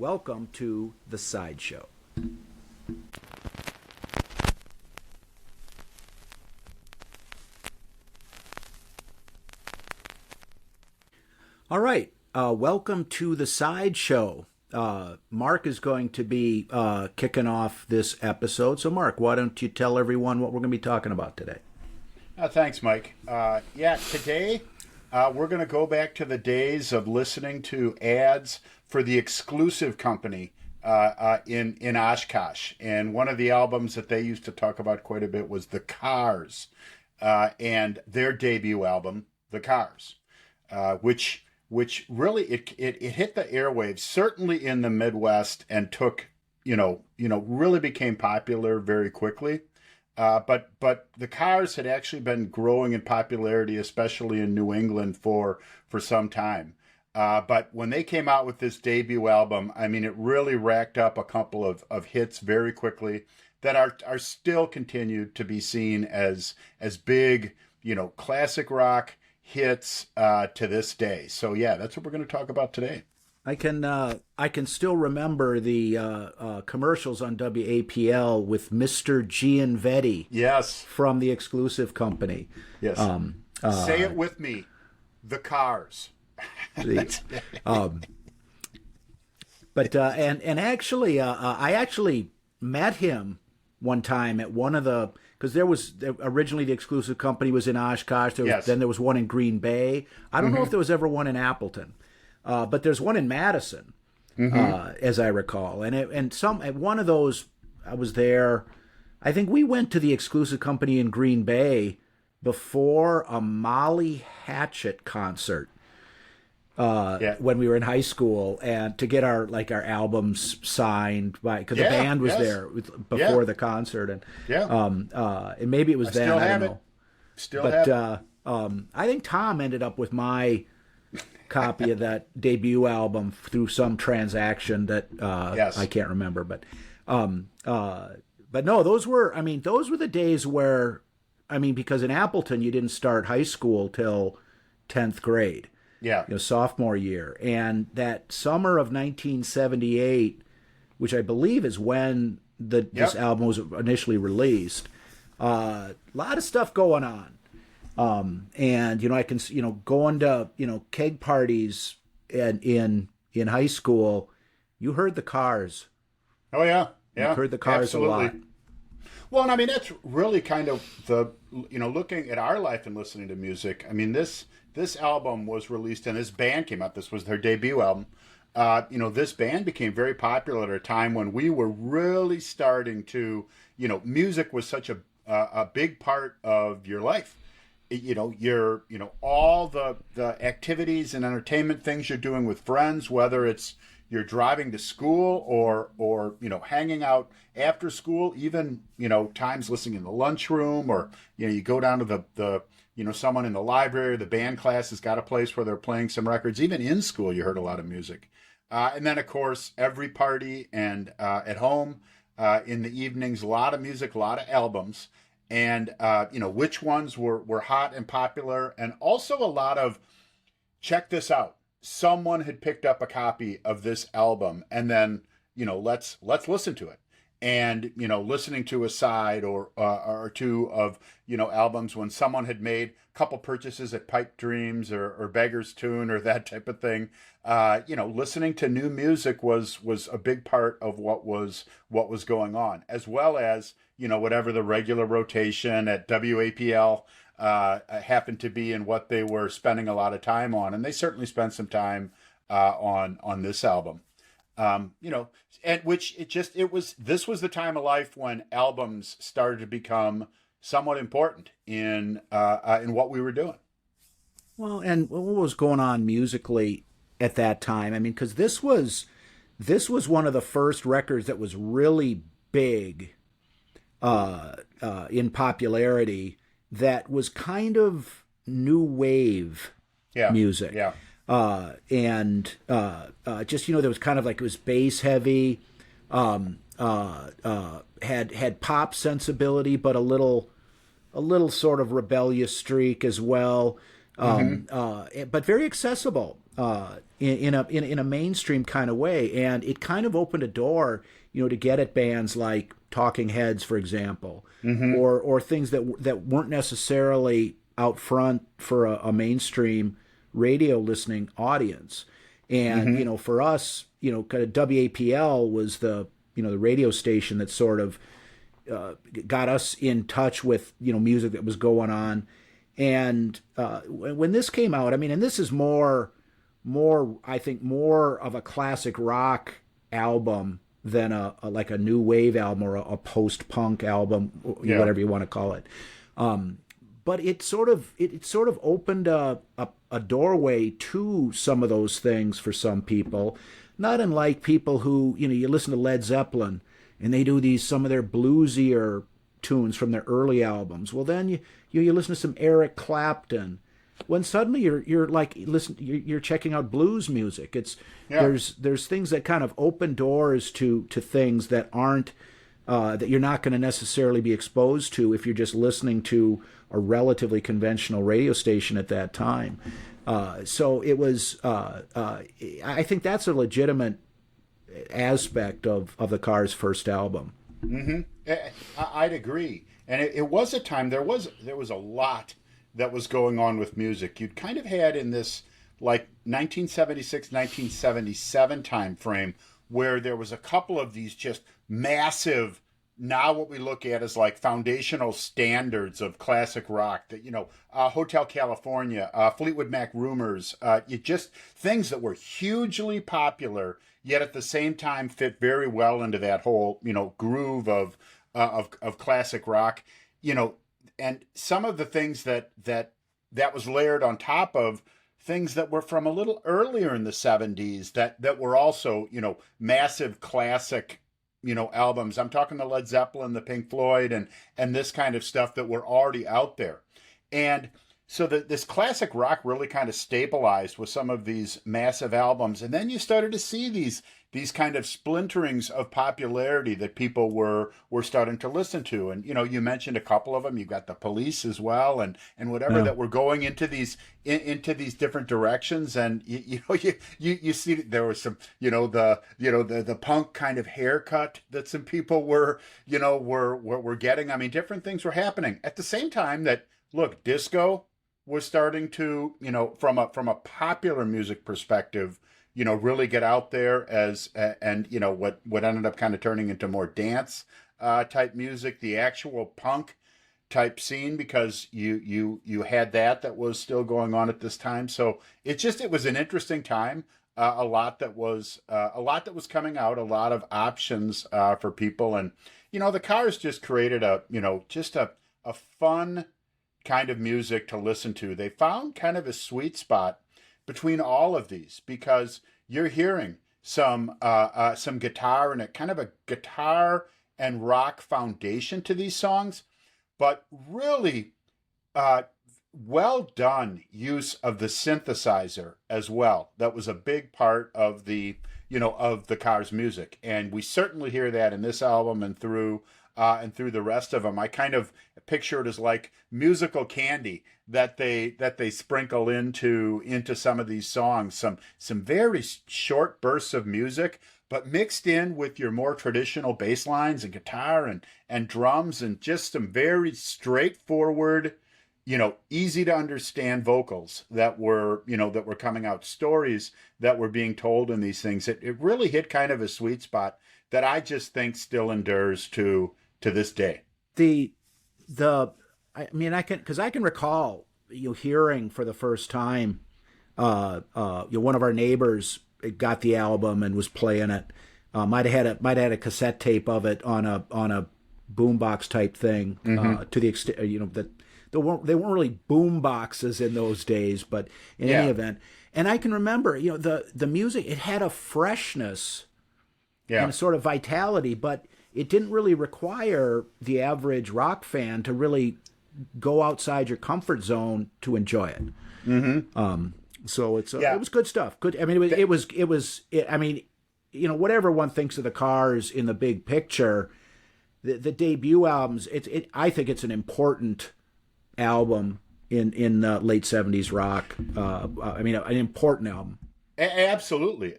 Welcome to The Sideshow. All right, welcome to The Sideshow. Mark is going to be kicking off this episode. So, Mark, why don't you tell everyone what we're going to be talking about today? Thanks, Mike. Today we're going to go back to the days of listening to ads for the Exclusive Company in Oshkosh. And one of the albums that they used to talk about quite a bit was The Cars and their debut album, The Cars, which really it hit the airwaves, certainly in the Midwest, and took, really became popular very quickly. But the Cars had actually been growing in popularity, especially in New England, for some time. But when they came out with this debut album, I mean, it really racked up a couple of hits very quickly that are still continued to be seen as big, classic rock hits to this day. So yeah, that's what we're going to talk about today. I can still remember the commercials on WAPL with Mr. Gianvetti. Yes, from the Exclusive Company. Yes. Say it with me, The Cars. But actually, I actually met him one time at one of the, because there was originally the Exclusive Company was in Oshkosh. Then there was one in Green Bay. I don't know if there was ever one in Appleton. But there's one in Madison, as I recall, and at one of those I was there. I think we went to the Exclusive Company in Green Bay before a Molly Hatchet concert when we were in high school, and to get our albums signed because the band was there before the concert, and maybe it was then. I don't know. I think Tom ended up with my copy of that debut album through some transaction that I can't remember, but no, those were the days where, because in Appleton you didn't start high school till 10th grade, sophomore year, and that summer of 1978, which I believe is when this album was initially released, a lot of stuff going on. And I can going to keg parties in high school. You heard the Cars. Oh yeah, you heard the Cars absolutely. a lot. Well, and that's really kind of the looking at our life and listening to music. This album was released and this band came out. This was their debut album. This band became very popular at a time when we were really starting to music was such a big part of your life. Your all the activities and entertainment things you're doing with friends, whether it's you're driving to school or hanging out after school, even times listening in the lunchroom, or you go down to the someone in the library, the band class has got a place where they're playing some records. Even in school you heard a lot of music, and then of course every party and at home in the evenings, a lot of music, a lot of albums. And, which ones were hot and popular, and also a lot of, check this out, someone had picked up a copy of this album, and then, let's listen to it. And, listening to a side or two of, albums when someone had made a couple purchases at Pipe Dreams or Beggar's Tune or that type of thing. Listening to new music was a big part of what was going on, as well as, whatever the regular rotation at WAPL happened to be and what they were spending a lot of time on. And they certainly spent some time on this album. And this was the time of life when albums started to become somewhat important in what we were doing. Well, and what was going on musically at that time? Because this was one of the first records that was really big in popularity, that was kind of new wave music. Yeah. Just, there was kind of like, it was bass heavy, had pop sensibility, but a little sort of rebellious streak as well. But very accessible. in a mainstream kind of way, and it kind of opened a door, to get at bands like Talking Heads, for example, or things that weren't necessarily out front for a mainstream radio listening audience. And for us, kind of WAPL was the the radio station that sort of got us in touch with music that was going on. And when this came out, I mean, and this is more I think more of a classic rock album than a like a new wave album or a post punk album, whatever you want to call it. But it sort of opened a doorway to some of those things for some people, not unlike people who you listen to Led Zeppelin and they do some of their bluesier tunes from their early albums. Well, then you listen to some Eric Clapton. When suddenly you're checking out blues music. There's things that kind of open doors to things that aren't that you're not going to necessarily be exposed to if you're just listening to a relatively conventional radio station at that time. So it was. I think that's a legitimate aspect of the Cars' first album. Mm-hmm. I'd agree, and it was a time there was a lot that was going on with music. You'd kind of had in this like 1976, 1977 time frame where there was a couple of these just massive, now what we look at as like foundational standards of classic rock that, Hotel California, Fleetwood Mac Rumors, just things that were hugely popular, yet at the same time fit very well into that whole, groove of classic rock, and some of the things that was layered on top of things that were from a little earlier in the 70s that were also, massive classic, albums. I'm talking the Led Zeppelin, the Pink Floyd, and this kind of stuff that were already out there. And so this classic rock really kind of stabilized with some of these massive albums. And then you started to see these kind of splinterings of popularity that people were starting to listen to. And, you mentioned a couple of them. You've got the Police as well and whatever that were going into these different directions. And, you see there was some, the punk kind of haircut that some people were getting. I mean, different things were happening at the same time that, look, disco was starting to, from a popular music perspective, really get out there and what ended up kind of turning into more dance type music, the actual punk type scene, because you had that was still going on at this time. So it was an interesting time. A lot that was coming out, a lot of options for people, and the Cars just created a fun kind of music to listen to. They found kind of a sweet spot between all of these, because you're hearing some guitar and kind of a guitar and rock foundation to these songs, but really well done use of the synthesizer as well. That was a big part of the Cars music, and we certainly hear that in this album and through the rest of them. I kind of picture it as like musical candy that they sprinkle into some of these songs. Some very short bursts of music, but mixed in with your more traditional bass lines and guitar and drums, and just some very straightforward, easy to understand vocals that were coming out, stories that were being told in these things. It really hit kind of a sweet spot that I just think still endures to this day. I can recall hearing for the first time one of our neighbors got the album and was playing it. Might have had a cassette tape of it on a boombox type thing. To the extent that they weren't really boom boxes in those days, but in any event. And I can remember the music, it had a freshness and a sort of vitality, but it didn't really require the average rock fan to really go outside your comfort zone to enjoy it. So it was good stuff. Good. I mean, it was. I mean, whatever one thinks of the Cars in the big picture, the debut albums. I think it's an important album in late '70s rock. I mean, an important album. Absolutely.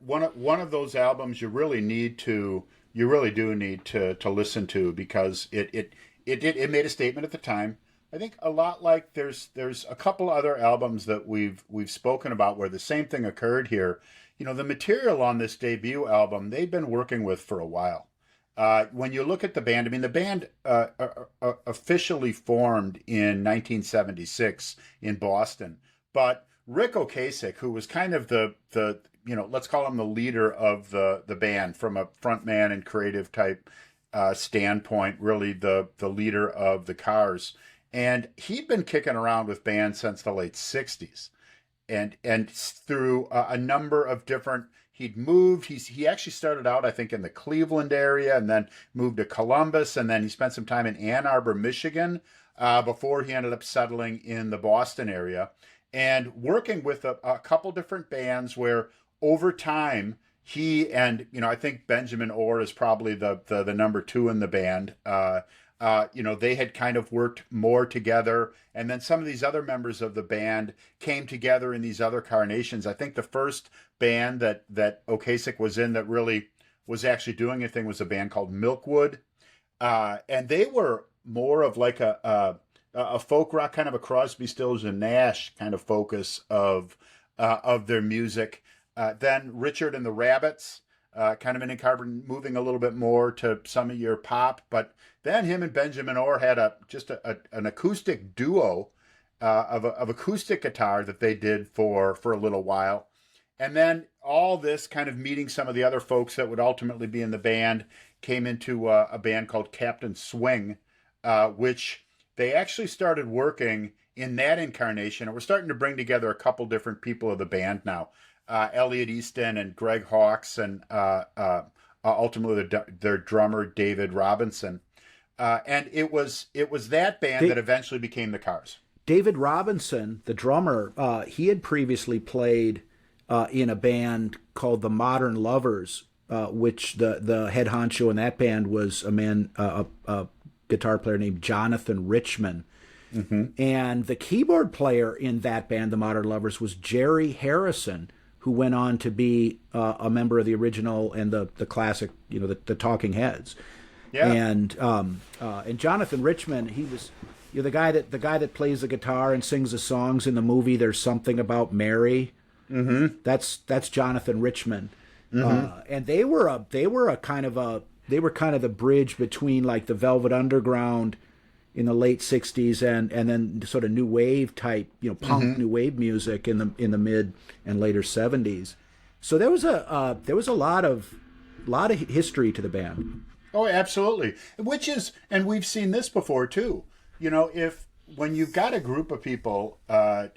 One of those albums you really do need to listen to, because it made a statement at the time. I think a lot like there's a couple other albums that we've spoken about where the same thing occurred here. You know, the material on this debut album they've been working with for a while. When you look at the band, I mean, the band officially formed in 1976 in Boston, but Ric Ocasek, who was kind of the let's call him the leader of the band from a frontman and creative type standpoint, really the leader of the Cars, and he'd been kicking around with bands since the late '60s, and through a number of different. He'd moved. He actually started out, I think, in the Cleveland area, and then moved to Columbus, and then he spent some time in Ann Arbor, Michigan, before he ended up settling in the Boston area and working with a couple different bands where over time he and I think Benjamin Orr is probably the number two in the band. They had kind of worked more together, and then some of these other members of the band came together in these other carnations. I think the first band that Ocasek was in that really was actually doing anything was a band called Milkwood, and they were more of like a folk rock, kind of a Crosby, Stills and Nash kind of focus of their music. Then Richard and the Rabbits, kind of in carbon, moving a little bit more to some of your pop. But then him and Benjamin Orr had an acoustic duo of acoustic guitar that they did for a little while. And then all this kind of meeting some of the other folks that would ultimately be in the band came into a band called Captain Swing, which they actually started working in that incarnation. And we're starting to bring together a couple different people of the band now. Elliot Easton and Greg Hawkes, and ultimately their drummer David Robinson, and it was that band that eventually became the Cars. David Robinson, the drummer, he had previously played in a band called the Modern Lovers, which the head honcho in that band was a guitar player named Jonathan Richman. Mm-hmm. And the keyboard player in that band, the Modern Lovers, was Jerry Harrison, who went on to be a member of the original and the classic, the Talking Heads. Yeah. And Jonathan Richman, he was the guy that plays the guitar and sings the songs in the movie There's Something About Mary. Mm-hmm. That's Jonathan Richman. Mm-hmm. And they were kind of the bridge between like the Velvet Underground in the late '60s and then sort of new wave type, punk mm-hmm. new wave music in the mid and later '70s. So there was a lot of history to the band. Oh, absolutely. And we've seen this before too. When you've got a group of people,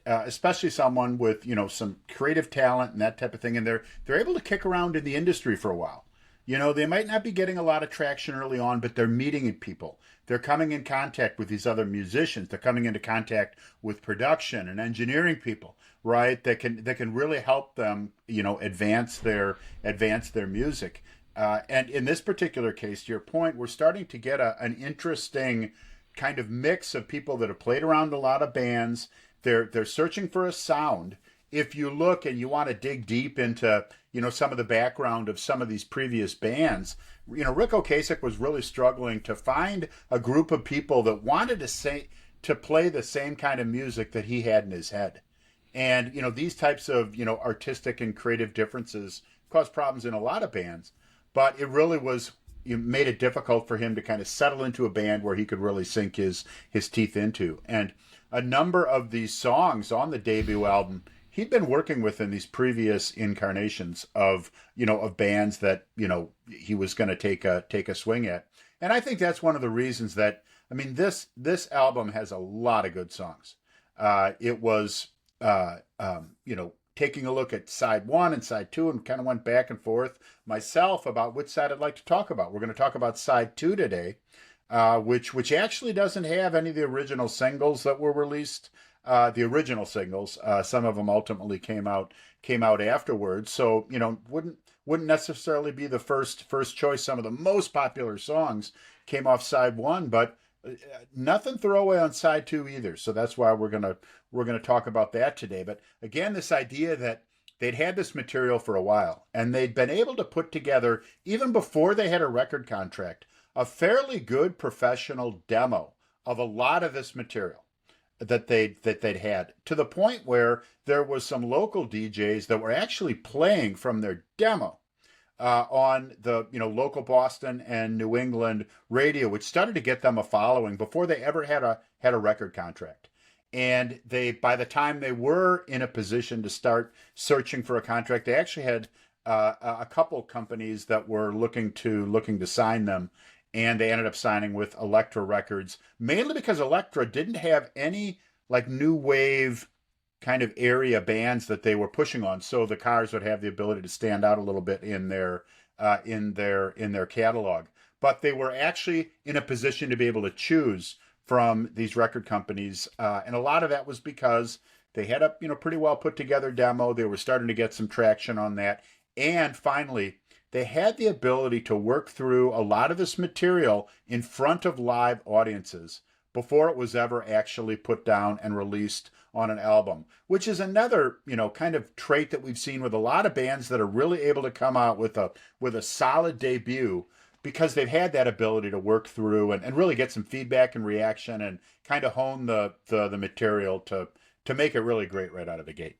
especially someone with some creative talent and that type of thing, and they're able to kick around in the industry for a while. They might not be getting a lot of traction early on, but they're meeting people. They're coming in contact with these other musicians. They're coming into contact with production and engineering people, right? That can really help them, advance their music. And in this particular case, to your point, we're starting to get an interesting kind of mix of people that have played around a lot of bands. They're searching for a sound. If you look and you want to dig deep into some of the background of some of these previous bands, Ric Ocasek was really struggling to find a group of people that wanted to play the same kind of music that he had in his head. And these types of artistic and creative differences cause problems in a lot of bands, but it really made it difficult for him to kind of settle into a band where he could really sink his teeth into. And a number of these songs on the debut album he'd been working with in these previous incarnations of bands that he was going to take a swing at. And I think that's one of the reasons that this album has a lot of good songs. It was taking a look at side one and side two, and kind of went back and forth myself about which side I'd like to talk about. We're going to talk about side two today, which actually doesn't have any of the original singles that were released. The original singles, some of them ultimately came out afterwards. So wouldn't necessarily be the first choice. Some of the most popular songs came off side one, but nothing throwaway on side two either. So that's why we're gonna talk about that today. But again, this idea that they'd had this material for a while, and they'd been able to put together, even before they had a record contract, a fairly good professional demo of a lot of this material that they'd had, to the point where there was some local DJs that were actually playing from their demo on the local Boston and New England radio, which started to get them a following before they ever had a record contract. And by the time they were in a position to start searching for a contract, they actually had a couple companies that were looking to sign them, and they ended up signing with Elektra Records, mainly because Elektra didn't have any like new wave kind of area bands that they were pushing on, so the Cars would have the ability to stand out a little bit in their catalog. But they were actually in a position to be able to choose from these record companies, and a lot of that was because they had a pretty well put together demo. They were starting to get some traction on that, and finally they had the ability to work through a lot of this material in front of live audiences before it was ever actually put down and released on an album, which is another kind of trait that we've seen with a lot of bands that are really able to come out with a solid debut, because they've had that ability to work through and really get some feedback and reaction and kind of hone the material to make it really great right out of the gate.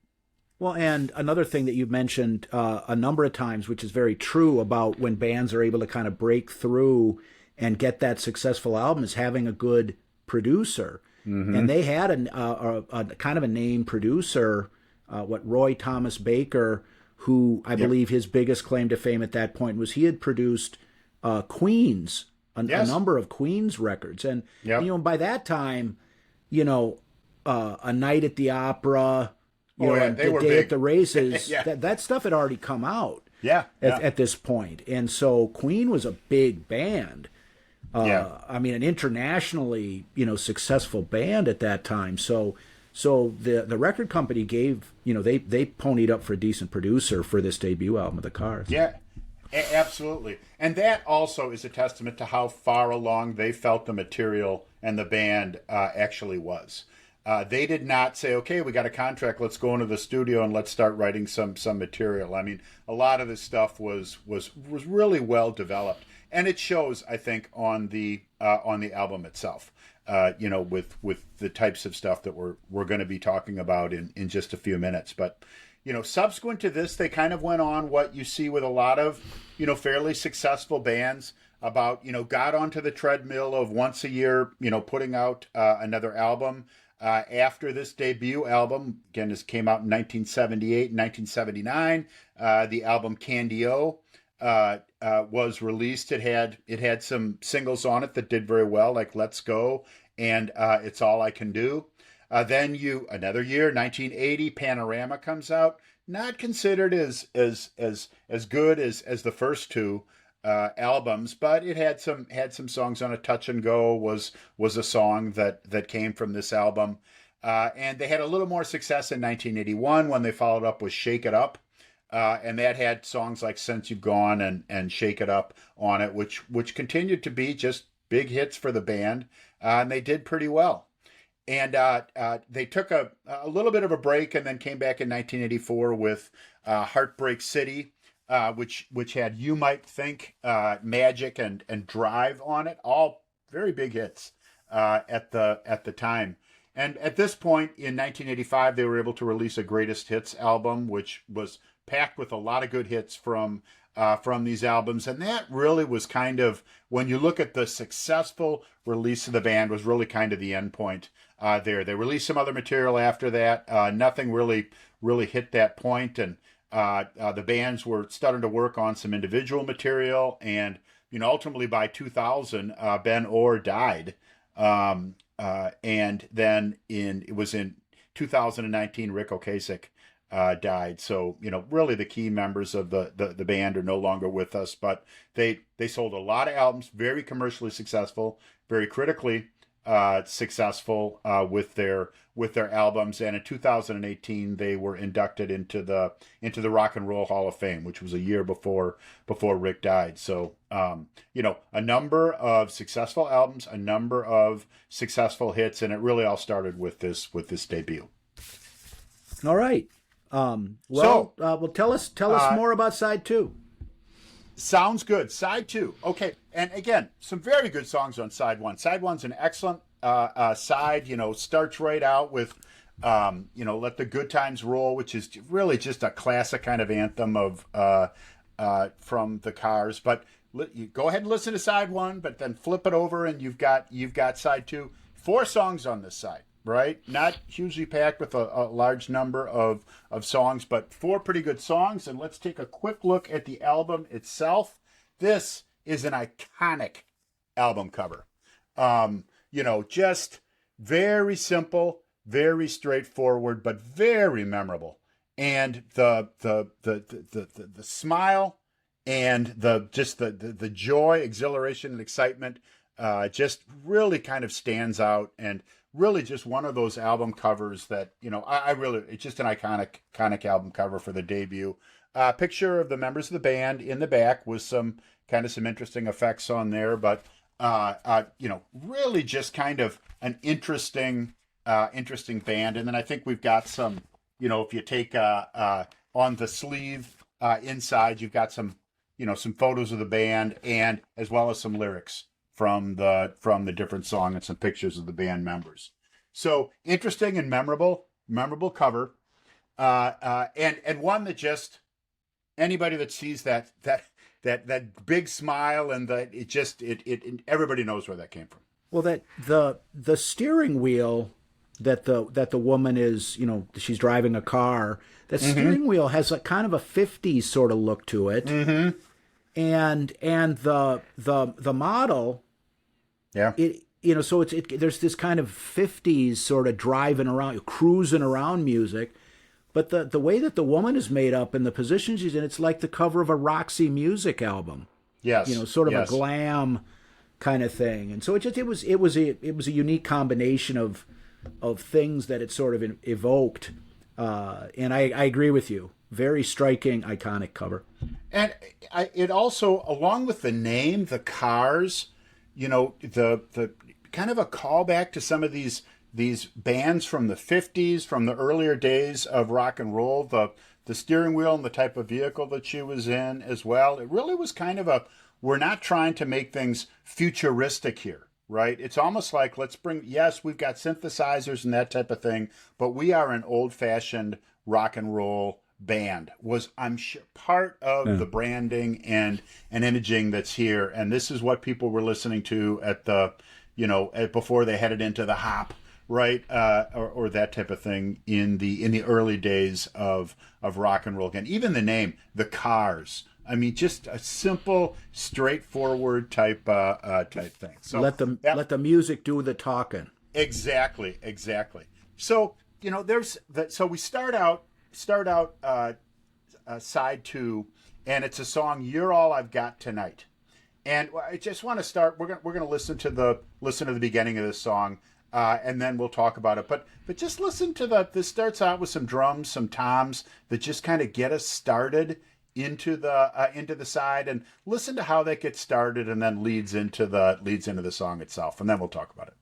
Well, and another thing that you've mentioned a number of times, which is very true about when bands are able to kind of break through and get that successful album, is having a good producer. Mm-hmm. And they had a kind of a name producer, Roy Thomas Baker, who I believe his biggest claim to fame at that point was he had produced Queen's, a number of Queen's records. And, by that time, A Night at the Opera, The Day at the Races, that stuff had already come out at this point. And so Queen was a big band. I mean, an internationally, successful band at that time. So the record company gave, they ponied up for a decent producer for this debut album of the Cars. Yeah, absolutely. And that also is a testament to how far along they felt the material and the band actually was. They did not say, okay, we got a contract, let's go into the studio and let's start writing some material. I mean, a lot of this stuff was really well developed. And it shows, I think, on the album itself, with the types of stuff that we're going to be talking about in just a few minutes. But, subsequent to this, they kind of went on what you see with a lot of, fairly successful bands about, got onto the treadmill of once a year, putting out another album. After this debut album, again, this came out in 1978 and 1979, the album Candy-O was released. It had some singles on it that did very well, like Let's Go and It's All I Can Do. Then another year, 1980, Panorama comes out. Not considered as good as the first two albums, but it had some songs on it. Touch and Go was a song that came from this album. And they had a little more success in 1981 when they followed up with Shake It Up. And that had songs like Since You've Gone and Shake It Up on it, which continued to be just big hits for the band. And they did pretty well. And they took a little bit of a break and then came back in 1984 with Heartbreak City, which had You Might Think, Magic, and Drive on it. All very big hits at the time. And at this point in 1985, they were able to release a Greatest Hits album, which was packed with a lot of good hits from these albums. And that really was kind of, when you look at the successful release of the band, was really kind of the end point there. They released some other material after that. Nothing really hit that point. And the bands were starting to work on some individual material. And, ultimately by 2000, Ben Orr died. And then it was in 2019, Ric Ocasek died. So, really the key members of the band are no longer with us, but they sold a lot of albums, very commercially successful, very critically successful with their albums. And in 2018, they were inducted into the Rock and Roll Hall of Fame, which was a year before Rick died. So, a number of successful albums, a number of successful hits, and it really all started with this debut. All right. Well, tell us more about side two. Sounds good. Side two. Okay. And again, some very good songs on side one. Side one's an excellent side, starts right out with, Let the Good Times Roll, which is really just a classic kind of anthem of from the Cars. But you go ahead and listen to side one, but then flip it over and you've got side two. 4 songs on this side, right? Not hugely packed with a large number of songs, but 4 pretty good songs. And let's take a quick look at the album itself. This is an iconic album cover. Just very simple, very straightforward, but very memorable. And the smile and the joy, exhilaration, and excitement just really kind of stands out, and really just one of those album covers that, it's just an iconic album cover for the debut. Picture of the members of the band in the back with some interesting effects on there, but really just kind of an interesting band. And then I think we've got some, if you take on the sleeve inside, you've got some photos of the band, and as well as some lyrics from the different song and some pictures of the band members. So interesting and memorable cover, and one that just anybody that sees that big smile and it everybody knows where that came from. Well, that the steering wheel that the woman is, she's driving a car. That steering wheel has a kind of a 50s sort of look to it. Mm-hmm. And the model, yeah, so there's this kind of 50s sort of driving around, cruising around music, but the way that the woman is made up and the position she's in, it's like the cover of a Roxy Music album. Yes, sort of a glam kind of thing. And so it was a unique combination of things that it sort of evoked. And I agree with you. Very striking, iconic cover. And it also, along with the name, the Cars, the kind of a callback to some of these bands from the 50s, from the earlier days of rock and roll, the steering wheel and the type of vehicle that she was in as well. It really was kind of we're not trying to make things futuristic here, right? It's almost like, yes, we've got synthesizers and that type of thing, but we are an old-fashioned rock and roll band. Was, I'm sure, part of the branding and imaging that's here. And this is what people were listening to at before they headed into the hop, right? Or that type of thing in the early days of rock and roll. Again, even the name, the Cars. I mean, just a simple, straightforward type thing. So let the music do the talking. Exactly. So so we start out side two, and it's a song, "You're All I've Got Tonight." And I just want to start. We're gonna listen to the beginning of this song, and then we'll talk about it. But just listen to this starts out with some drums, some toms that just kind of get us started into the side, and listen to how that gets started, and then leads into the song itself, and then we'll talk about it.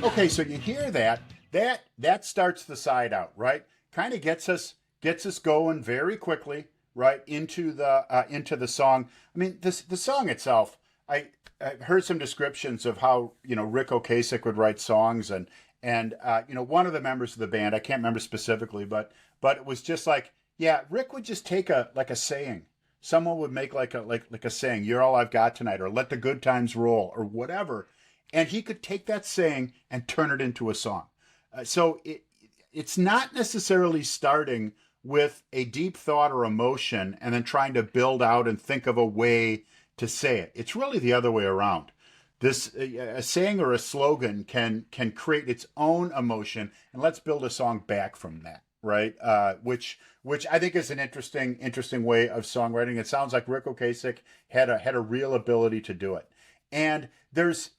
Okay, so you hear that starts the side out, right? Kind of gets us going very quickly, right, into the song. I mean, the song itself, I heard some descriptions of how Ric Ocasek would write songs, and And one of the members of the band, I can't remember specifically, but it was just like, yeah, Rick would just take a saying. Someone would make like a saying, "You're all I've got tonight," or "Let the good times roll," or whatever, and he could take that saying and turn it into a song. So it's not necessarily starting with a deep thought or emotion and then trying to build out and think of a way to say it. It's really the other way around. This a saying or a slogan can create its own emotion, and let's build a song back from that, right? Which I think is an interesting way of songwriting. It sounds like Ric Ocasek had a real ability to do it. And there's,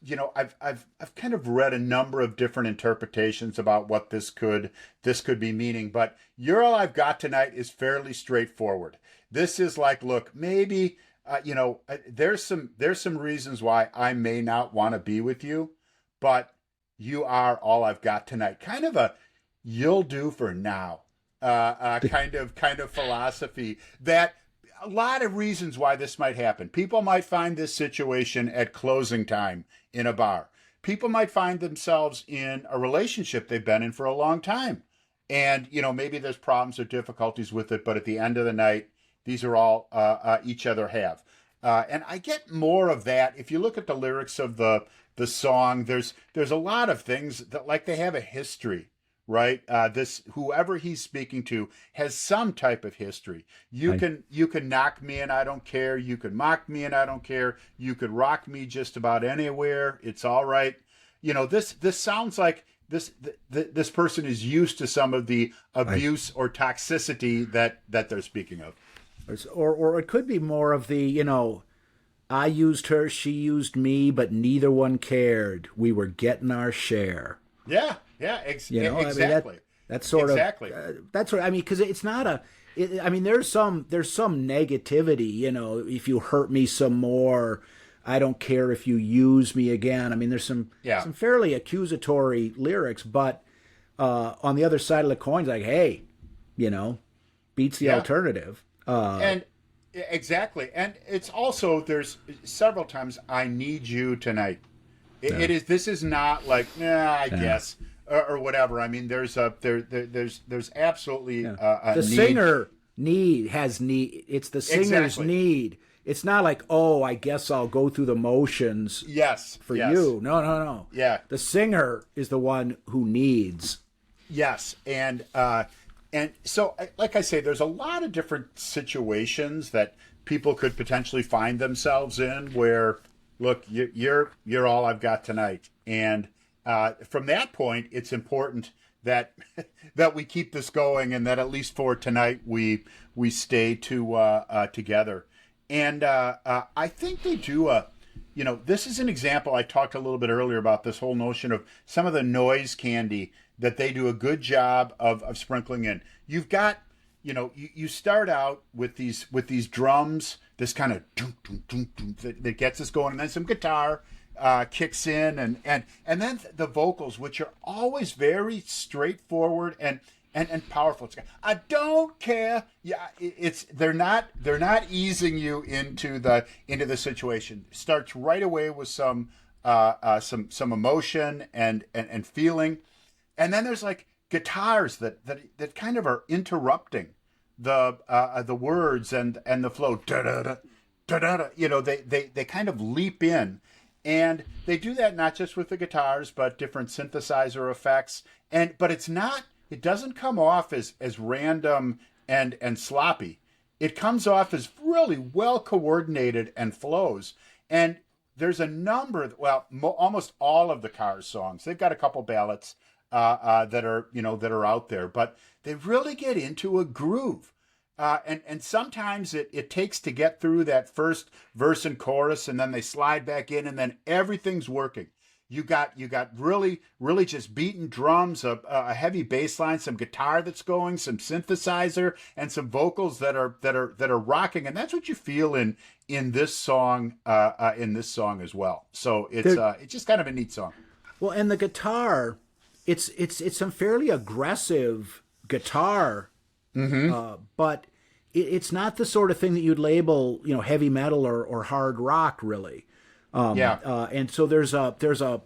I've kind of read a number of different interpretations about what this could be meaning, but "You're All I've Got Tonight" is fairly straightforward. This is like, look, maybe, there's some reasons why I may not want to be with you, but you are all I've got tonight. Kind of a "you'll do for now" kind of philosophy that. A lot of reasons why this might happen. People might find this situation at closing time in a bar. People might find themselves in a relationship they've been in for a long time. And, maybe there's problems or difficulties with it, but at the end of the night, these are all each other have. And I get more of that. If you look at the lyrics of the song, there's a lot of things that, like, they have a history. Right, this whoever he's speaking to has some type of history. You can knock me and I don't care. You can mock me and I don't care. You could rock me just about anywhere. It's all right. This sounds like this person is used to some of the abuse or toxicity that they're speaking of. Or it could be more of the I used her, she used me, but neither one cared. We were getting our share. Yeah. Exactly. That's sort exactly. of that's what I mean, because it's not a. There's some negativity. If you hurt me some more, I don't care if you use me again. There's some fairly accusatory lyrics, but on the other side of the coin, it's like, hey, beats the alternative. And exactly, and it's also there's several times "I need you tonight." It is. This is not like I guess. Or whatever. There's absolutely a the need. Singer has need. It's the singer's need. It's not like, oh, I guess I'll go through the motions. Yes. For you. No. Yeah. The singer is the one who needs. Yes, and so, like I say, there's a lot of different situations that people could potentially find themselves in where, look, you're all I've got tonight, and. From that point, it's important that we keep this going, and that at least for tonight we stay together. And I think they do this is an example. I talked a little bit earlier about this whole notion of some of the noise candy that they do a good job of sprinkling in. You've got you start out with these drums, this kind of that gets us going, and then some guitar. Kicks in and then the vocals, which are always very straightforward and powerful. It's, I don't care. Yeah, they're not easing you into the situation. It starts right away with some emotion and feeling, and then there's like guitars that kind of are interrupting the words and the flow. Da da da da da. They kind of leap in. And they do that not just with the guitars, but different synthesizer effects. But it doesn't come off as random and sloppy. It comes off as really well coordinated and flows. And there's a number of, almost all of the Cars songs. They've got a couple ballads that are out there, but they really get into a groove. And sometimes it takes to get through that first verse and chorus, and then they slide back in, and then everything's working. You got really just beaten drums, a heavy bass line, some guitar that's going, some synthesizer, and some vocals that are rocking, and that's what you feel in this song as well. So it's just kind of a neat song. Well, and the guitar, it's some fairly aggressive guitar, but it's not the sort of thing that you'd label, heavy metal or hard rock, really. And so there's a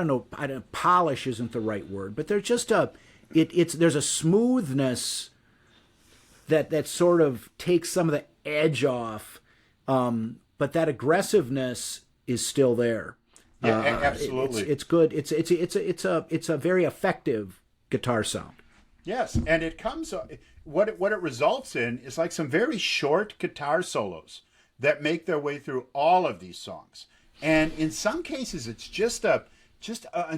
I don't polish isn't the right word, but there's just there's a smoothness that sort of takes some of the edge off, but that aggressiveness is still there. Yeah, absolutely. It's good. It's a very effective guitar sound. Yes, and it comes what it results in is like some very short guitar solos that make their way through all of these songs. And in some cases it's just a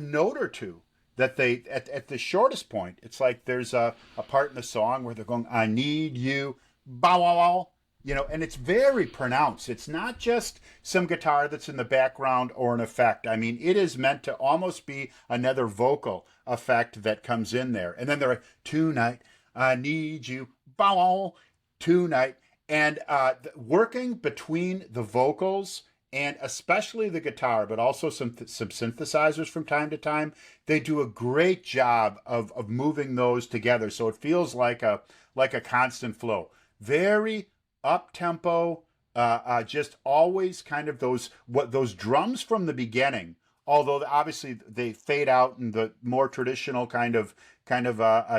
note or two that they at the shortest point, it's like there's a part in the song where they're going, I need you, bow wow wow, and it's very pronounced. It's not just some guitar that's in the background or an effect. I mean, it is meant to almost be another vocal effect that comes in there. And then they're tonight, I need you, bow wow, tonight. And working between the vocals and especially the guitar, but also some synthesizers from time to time, they do a great job of moving those together. So it feels like a constant flow. Very up tempo, just always kind of those drums from the beginning. Although obviously they fade out in the more traditional kind of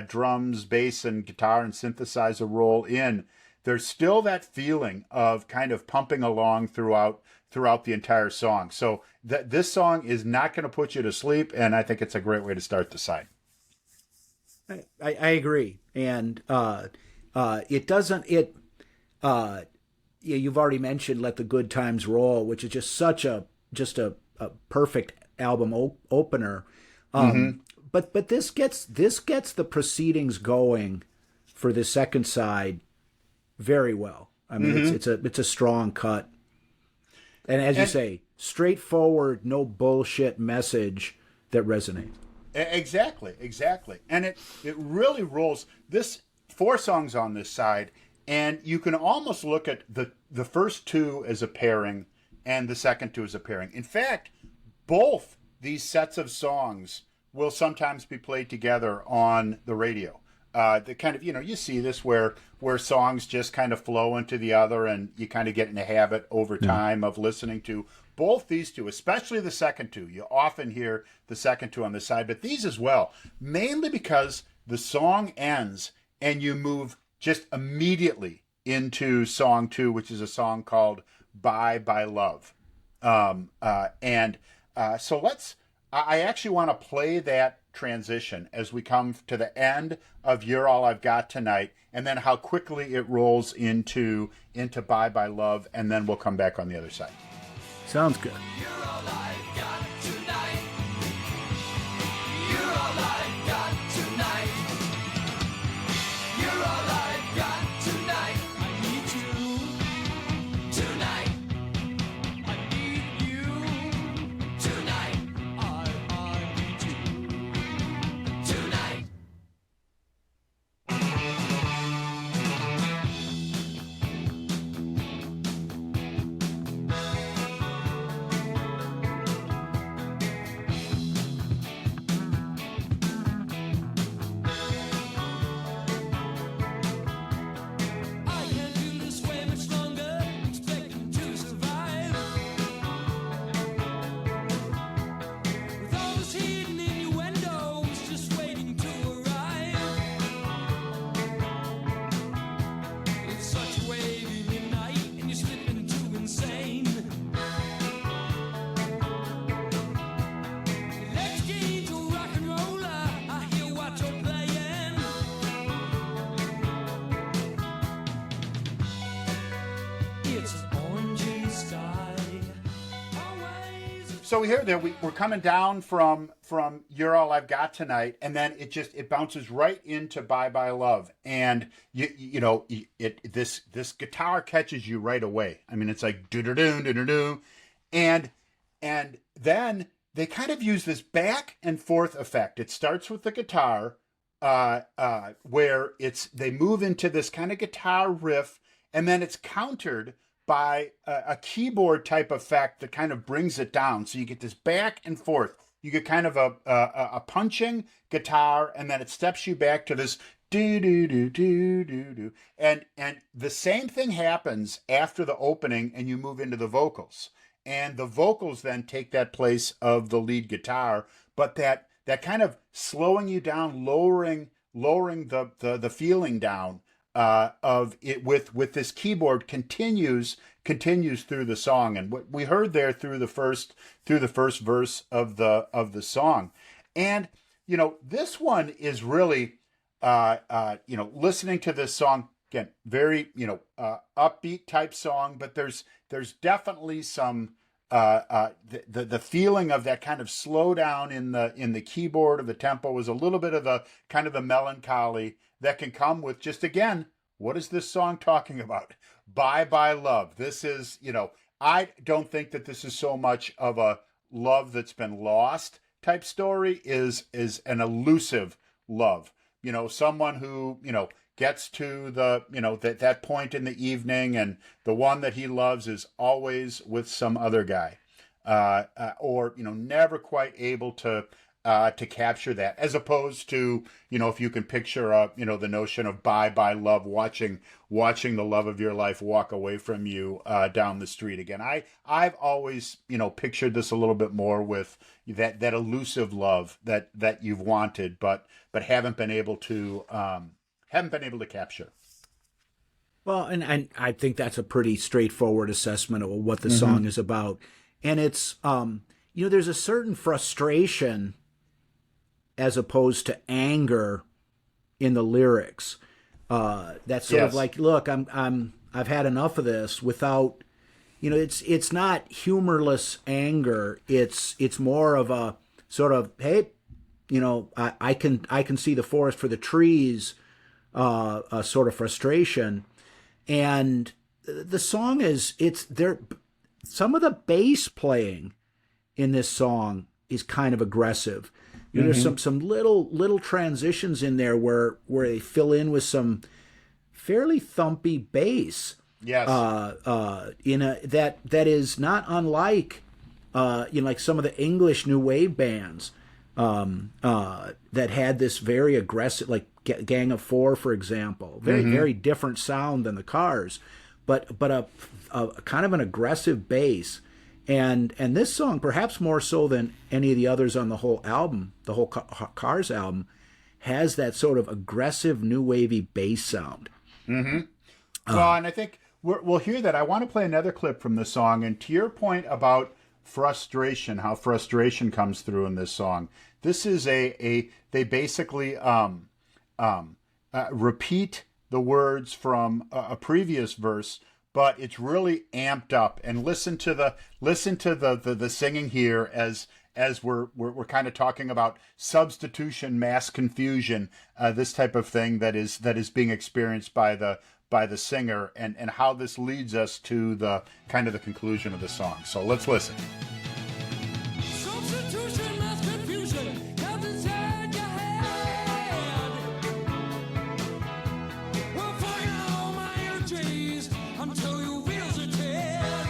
drums, bass, and guitar and synthesizer roll in. There's still that feeling of kind of pumping along throughout the entire song. So this song is not going to put you to sleep, and I think it's a great way to start the side. I agree, and it doesn't. You've already mentioned "Let the Good Times Roll," which is just such a perfect album opener. But this gets the proceedings going for the second side very well. I mean, it's a strong cut, and as you say, straightforward, no bullshit message that resonates. Exactly, and it really rolls. This 4 songs on this side, and you can almost look at the first 2 as a pairing, and the second 2 as a pairing. In fact, both these sets of songs will sometimes be played together on the radio. The kind of, you see this where songs just kind of flow into the other, and you kind of get in a habit over time of listening to both these 2, especially the second 2. You often hear the second 2 on the side, but these as well, mainly because the song ends and you move just immediately into song 2, which is a song called Bye Bye Love. So I actually want to play that transition as we come to the end of You're All I've Got Tonight, and then how quickly it rolls into Bye Bye Love, and then we'll come back on the other side. Sounds good. You're all I've got tonight. You're all I've got tonight. You're all I've got tonight. I need you tonight. I need you tonight. I need you tonight. So we hear that we're coming down from You're All I've Got Tonight, and then it bounces right into Bye Bye Love, and this guitar catches you right away. I mean, it's like do do do do do do, and then they kind of use this back and forth effect. It starts with the guitar, where they move into this kind of guitar riff, and then it's countered by a keyboard type effect that kind of brings it down. So you get this back and forth. You get kind of a punching guitar, and then it steps you back to this do do do do do do. And the same thing happens after the opening, and you move into the vocals. and the vocals then take that place of the lead guitar, but that kind of slowing you down, lowering the feeling down of it with this keyboard continues through the song. And what we heard there through the first verse of the song. And this one is really listening to this song again, very upbeat type song, but there's definitely some the feeling of that kind of slowdown in the keyboard, of the tempo, was a little bit of the kind of the melancholy that can come with just, again, what is this song talking about? Bye bye love. This is, I don't think that this is so much of a love that's been lost type story, is an elusive love. Someone who, gets to the, that point in the evening, and the one that he loves is always with some other guy, or, never quite able to capture that, as opposed to, if you can picture, the notion of bye bye love, watching the love of your life walk away from you down the street again. I've always, pictured this a little bit more with that elusive love that you've wanted, but haven't been able to capture. Well, and I think that's a pretty straightforward assessment of what the song is about. And it's, there's a certain frustration as opposed to anger in the lyrics. That's sort of like, look, I've had enough of this, without, it's not humorless anger. It's more of a sort of, hey, I can see the forest for the trees, a sort of frustration. And the song it's there. Some of the bass playing in this song is kind of aggressive. There's some little transitions in there where they fill in with some fairly thumpy bass. Yes. That is not unlike like some of the English new wave bands that had this very aggressive, like Gang of Four, for example, very different sound than the Cars, but a kind of an aggressive bass. And this song, perhaps more so than any of the others on the whole album, the whole Cars album, has that sort of aggressive new wavy bass sound. Well, and I think we'll hear that. I want to play another clip from the song. And to your point about frustration, how frustration comes through in this song, this is they basically repeat the words from a previous verse, but it's really amped up. And listen to the singing here as we're kind of talking about substitution, mass confusion, this type of thing that is being experienced by the singer, and how this leads us to the kind of the conclusion of the song. So let's listen. Substitution, mass confusion, comes inside your head. Well, fire all my energies until your wheels are dead.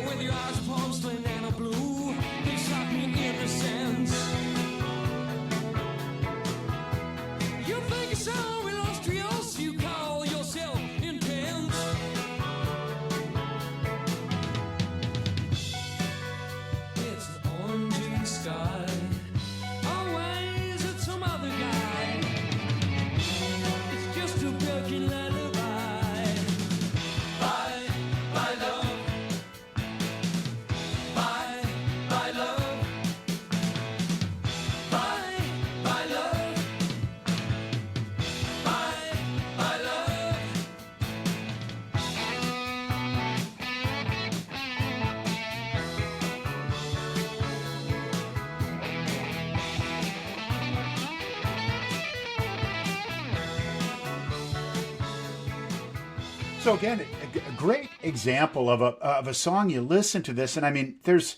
With your eyes porcelain and a blue, they shock me innocence. You think it's so illustrious, you call yourself intense. It's the orangey sky. Always it's some other guy. It's just a broken lullaby. Bye, bye love. Bye, bye love. Bye, bye love. Bye, bye love. So again, a great example of a song. You listen to this, and I mean, there's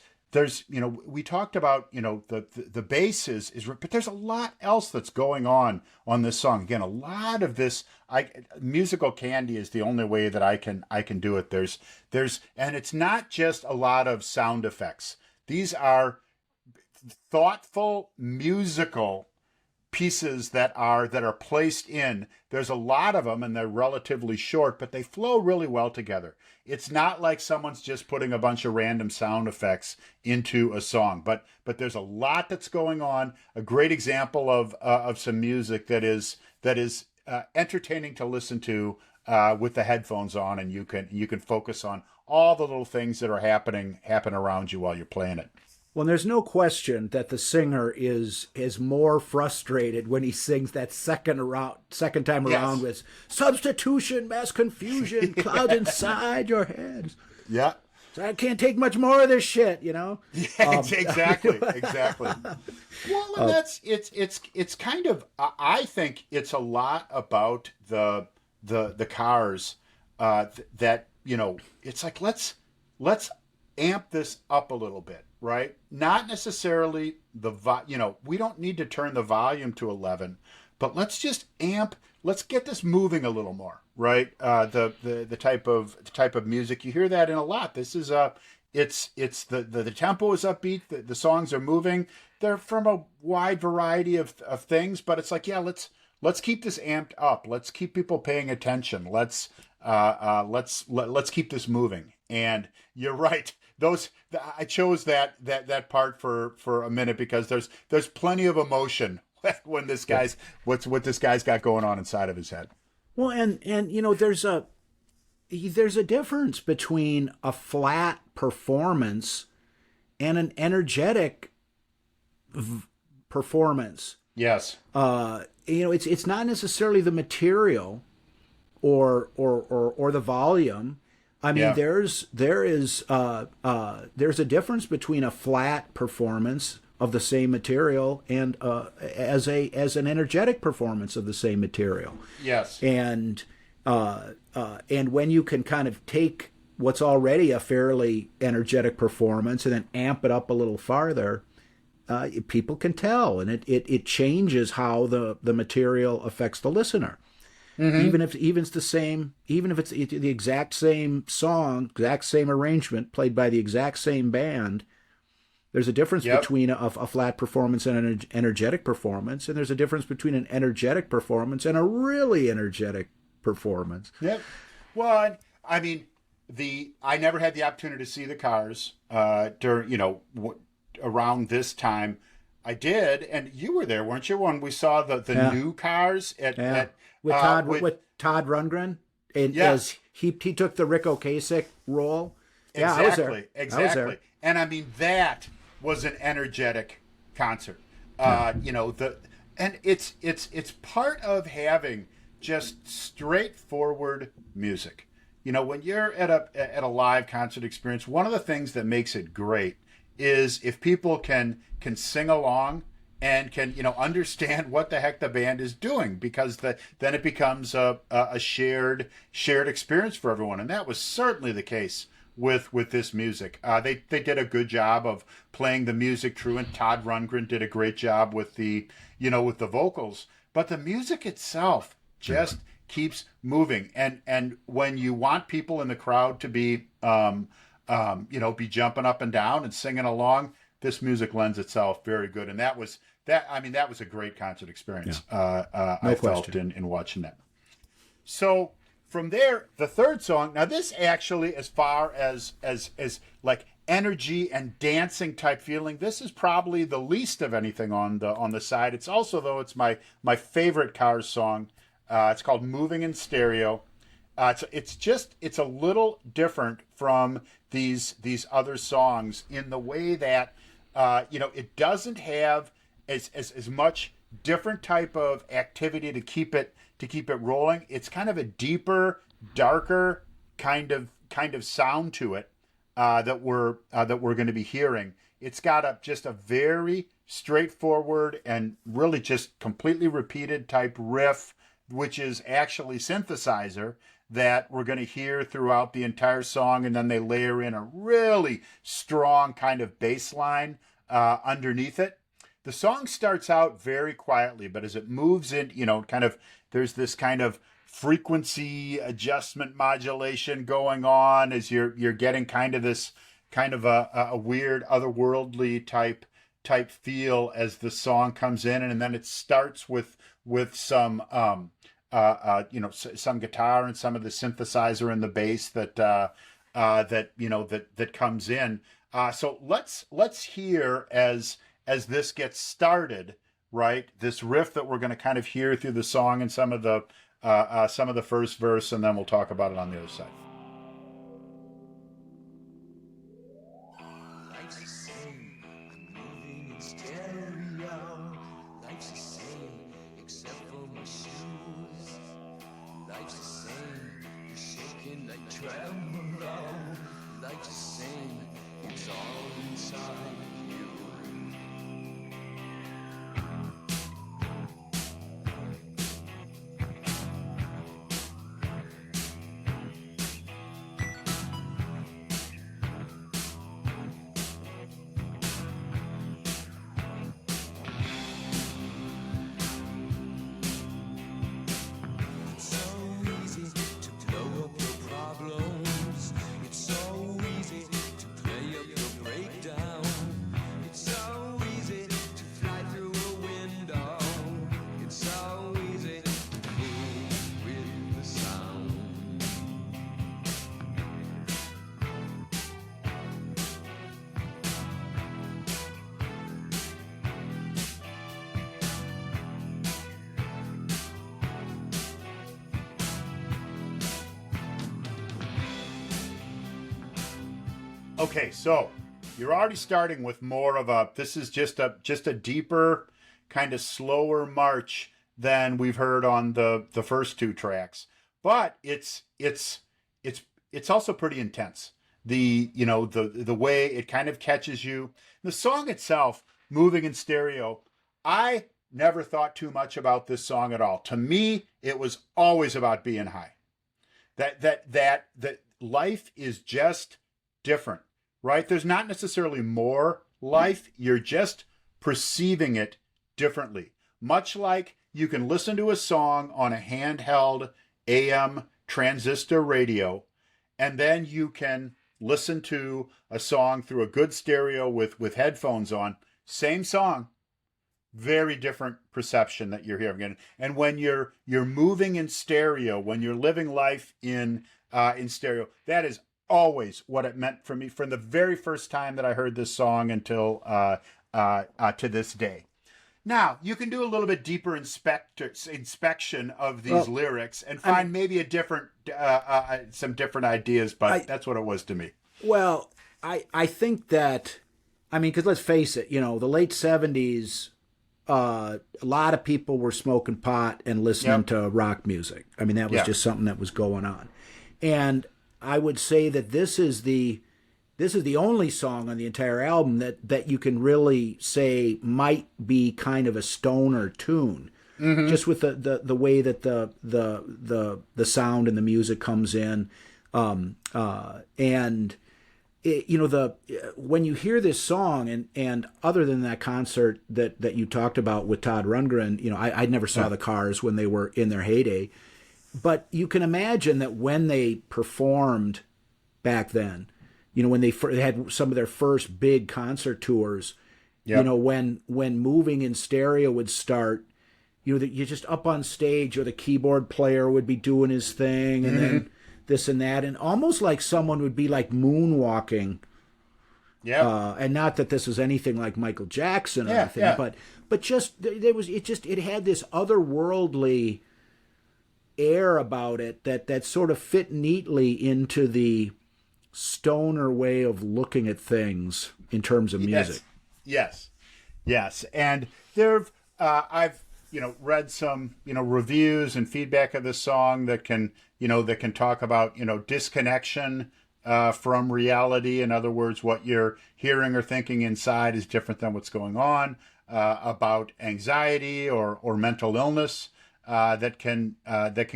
we talked about the bass is, but there's a lot else that's going on this song. Again, a lot of this, musical candy is the only way that I can do it. There's and it's not just a lot of sound effects. These are thoughtful musical pieces that are placed in. There's a lot of them and they're relatively short, but they flow really well together. It's not like someone's just putting a bunch of random sound effects into a song, but there's a lot that's going on. A great example of some music that is entertaining to listen to with the headphones on, and you can focus on all the little things that are happen around you while you're playing it. Well, there's no question that the singer is more frustrated when he sings that second time around Yes. with substitution, mass confusion, clouds inside your head. Yeah. So I can't take much more of this shit, you know. Exactly. Well, and it's kind of, I think it's a lot about the Cars that, you know, it's like let's amp this up a little bit, right? Not necessarily we don't need to turn the volume to 11, but let's just let's get this moving a little more, right? The type of music, you hear that in a lot. This is it's the tempo is upbeat, the songs are moving. They're from a wide variety of things, but it's like, yeah, let's keep this amped up. Let's keep people paying attention. Let's keep this moving. And you're right. I chose that part for a minute because there's plenty of emotion when this guy's what this guy's got going on inside of his head. Well, and you know, there's a difference between a flat performance and an energetic performance. Yes. You know, it's not necessarily the material or the volume. I mean, Yeah. there is a difference between a flat performance of the same material and as an energetic performance of the same material. Yes. And when you can kind of take what's already a fairly energetic performance and then amp it up a little farther, people can tell, and it changes how the material affects the listener. Mm-hmm. Even if it's the exact same song, exact same arrangement played by the exact same band, there's a difference between a flat performance and an energetic performance, and there's a difference between an energetic performance and a really energetic performance. Yep. Well, I mean, I never had the opportunity to see the Cars during around this time. I did, and you were there, weren't you? When we saw the new Cars with Todd Rundgren, and as he took the Rick Ocasek role. Yeah, exactly, I was there. Exactly. I was there. And I mean, that was an energetic concert. You know, and it's part of having just straightforward music. You know, when you're at a live concert experience, one of the things that makes it great is if people can sing along and can, you know, understand what the heck the band is doing, because then it becomes a shared experience for everyone. And that was certainly the case with this music. They did a good job of playing the music through, and Todd Rundgren did a great job with the vocals. But the music itself just keeps moving. And when you want people in the crowd to be be jumping up and down and singing along, this music lends itself very good. And that was a great concert experience. I felt in watching that. So from there, the third song, now this actually, as far as like energy and dancing type feeling, this is probably the least of anything on the side. It's also, though, it's my favorite Cars song. It's called Moving in Stereo. It's a little different from these other songs in the way that it doesn't have as much different type of activity to keep it rolling. It's kind of a deeper, darker kind of sound to it that we're going to be hearing. It's got just a very straightforward and really just completely repeated type riff, which is actually synthesizer, that we're going to hear throughout the entire song, and then they layer in a really strong kind of bass line underneath it. The song starts out very quietly, but as it moves in, there's this kind of frequency adjustment modulation going on as you're getting kind of this kind of a weird otherworldly type type feel as the song comes in, and then it starts with some some guitar and some of the synthesizer and the bass that comes in. So let's hear as this gets started, right? This riff that we're going to kind of hear through the song and some of the first verse, and then we'll talk about it on the other side. Life's the same, I'm moving in stereo. Life's the same, except for my shoes. Life's the same, you're shaking like tremolo. Life's the same, it's all inside you. It's so easy to blow up your problems. It's so easy to play up your breakdown. It's so easy to fly through a window. It's so easy to move with the sound. Okay, so you're already starting with more of a. This is just a deeper, kind of slower march than we've heard on the first two tracks. But it's also pretty intense. The way it kind of catches you. The song itself, moving in stereo. I never thought too much about this song at all. To me, it was always about being high. That life is just different, right? There's not necessarily more life. You're just perceiving it differently. Much like you can listen to a song on a handheld AM transistor radio, and then you can listen to a song through a good stereo with headphones on. Same song, very different perception that you're hearing. And when you're moving in stereo, when you're living life in stereo, that is always what it meant for me from the very first time that I heard this song until to this day. Now, you can do a little bit deeper inspection of these lyrics and find maybe a different, some different ideas, but that's what it was to me. Well, I think that, because let's face it, the late 70s, a lot of people were smoking pot and listening to rock music. That was just something that was going on. And I would say that this is the only song on the entire album that you can really say might be kind of a stoner tune, just with the way that the sound and the music comes in, and when you hear this song and other than that concert that you talked about with Todd Rundgren, I never saw the Cars when they were in their heyday. But you can imagine that when they performed back then, when they had some of their first big concert tours, when moving in stereo would start, you're just up on stage, or the keyboard player would be doing his thing, and then this and that, and almost like someone would be like moonwalking. Yeah. And not that this was anything like Michael Jackson or anything, but just it had this otherworldly air about it that sort of fit neatly into the stoner way of looking at things in terms of music. Yes. And I've read some reviews and feedback of this song that can talk about disconnection from reality. In other words, what you're hearing or thinking inside is different than what's going on. About anxiety or mental illness. That can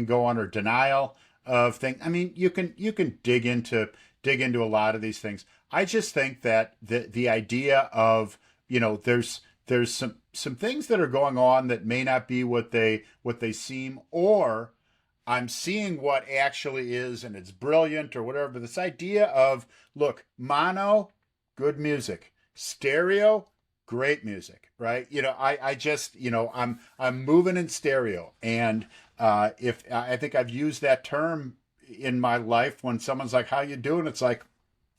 go on, or denial of things. You can dig into a lot of these things. I just think that the idea of there's some things that are going on that may not be what they seem, or I'm seeing what actually is and it's brilliant or whatever. But this idea of, look, mono, good music, stereo, great music, right? I just, I'm moving in stereo. And if I think I've used that term in my life when someone's like, how you doing? It's like,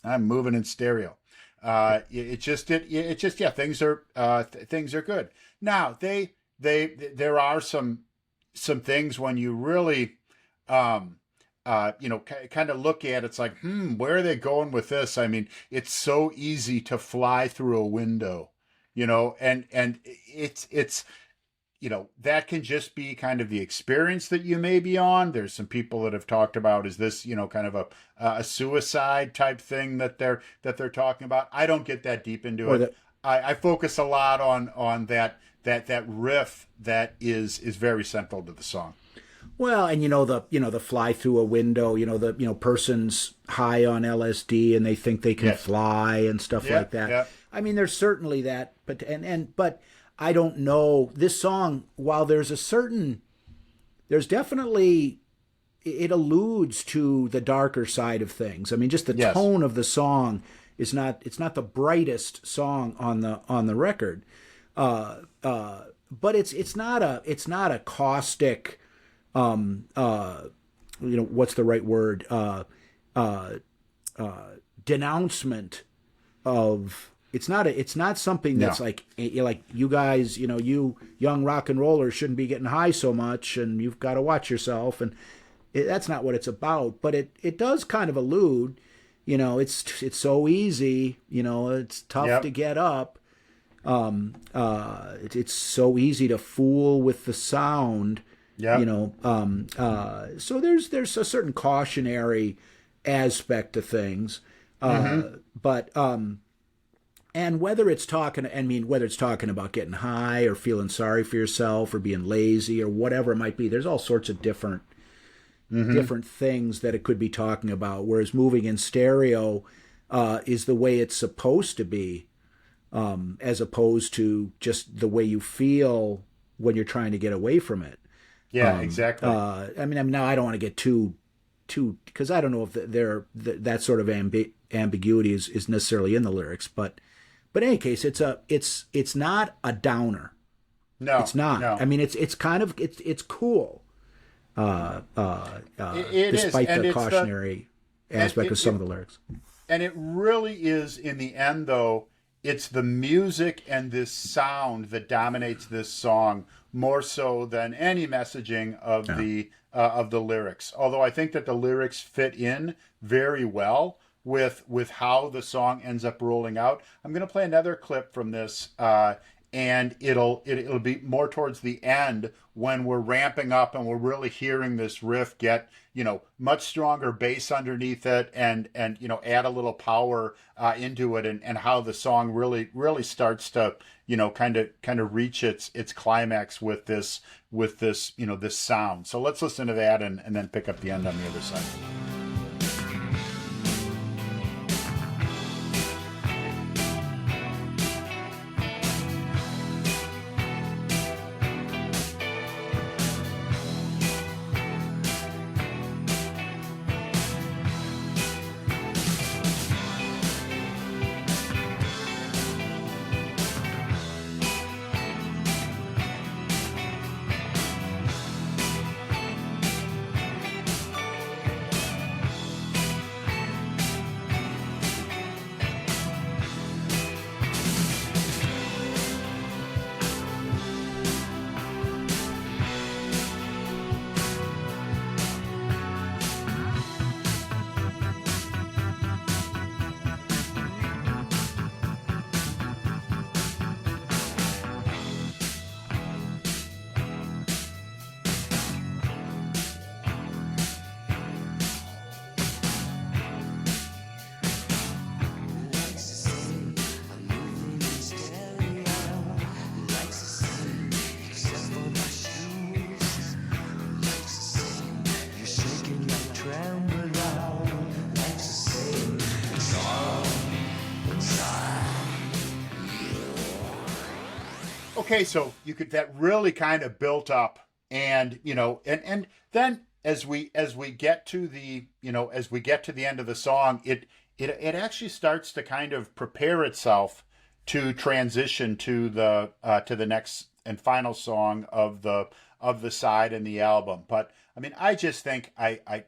I'm moving in stereo. Yeah, things are good. Now there are some things when you really, kind of look at it, it's like, where are they going with this? I mean, it's so easy to fly through a window, and it's that can just be kind of the experience that you may be on. There's some people that have talked about, is this, kind of a suicide type thing that they're talking about. I don't get that deep into it. I focus a lot on that riff that is very central to the song. Well, and the fly through a window, the person's high on LSD and they think they can fly and stuff like that. Yeah. I mean, there's certainly that, but I don't know this song. While there's definitely, it alludes to the darker side of things. I mean, just the tone of the song it's not the brightest song on the record, but it's not a caustic. What's the right word? Denouncement of. It's not something that's like you guys, you young rock and rollers shouldn't be getting high so much, and you've got to watch yourself, and that's not what it's about. But it does kind of allude, it's so easy, it's tough to get up. It's so easy to fool with the sound. Yeah. So there's a certain cautionary aspect to things, but and whether it's talking about getting high or feeling sorry for yourself or being lazy or whatever it might be, there's all sorts of different things that it could be talking about. Whereas moving in stereo is the way it's supposed to be, as opposed to just the way you feel when you're trying to get away from it. Yeah, exactly. I mean, now I don't want to get too, because I don't know if that sort of ambiguity is necessarily in the lyrics, but in any case, it's not a downer. No, it's not. No. I mean, it's kind of it's cool. It despite is. the cautionary aspect of some of the lyrics. And it really is, in the end, though, it's the music and this sound that dominates this song more so than any messaging of the lyrics. Although I think that the lyrics fit in very well with how the song ends up rolling out. I'm going to play another clip from this, and it'll be more towards the end when we're ramping up and we're really hearing this riff get much stronger bass underneath it, and add a little power into it, and how the song really starts to kind of reach its climax with this this sound. So let's listen to that and then pick up the end on the other side. Okay, so that really kind of built up, and and then as we get to the end of the song, it actually starts to kind of prepare itself to transition to the next and final song of the side in the album. But I mean, I just think I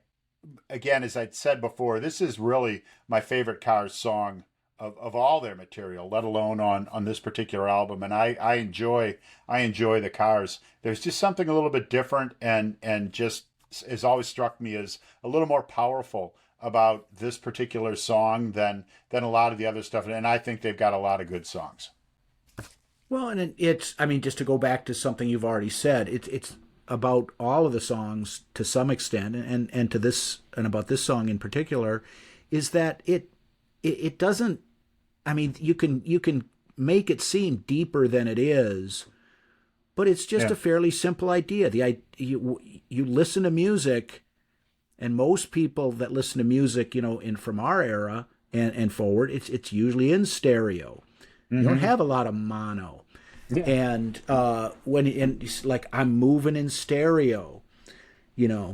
again, as I'd said before, this is really my favorite Cars song of all their material, let alone on this particular album. And I enjoy the Cars. There's just something a little bit different and just has always struck me as a little more powerful about this particular song than a lot of the other stuff. And I think they've got a lot of good songs. Well, and it's, I mean, just to go back to something you've already said, it's about all of the songs to some extent, and to this, and about this song in particular, is that it doesn't, I mean, you can make it seem deeper than it is, but it's just a fairly simple idea. You listen to music, and most people that listen to music, from our era and forward, it's usually in stereo. You don't have a lot of mono. Yeah. And like I'm moving in stereo, like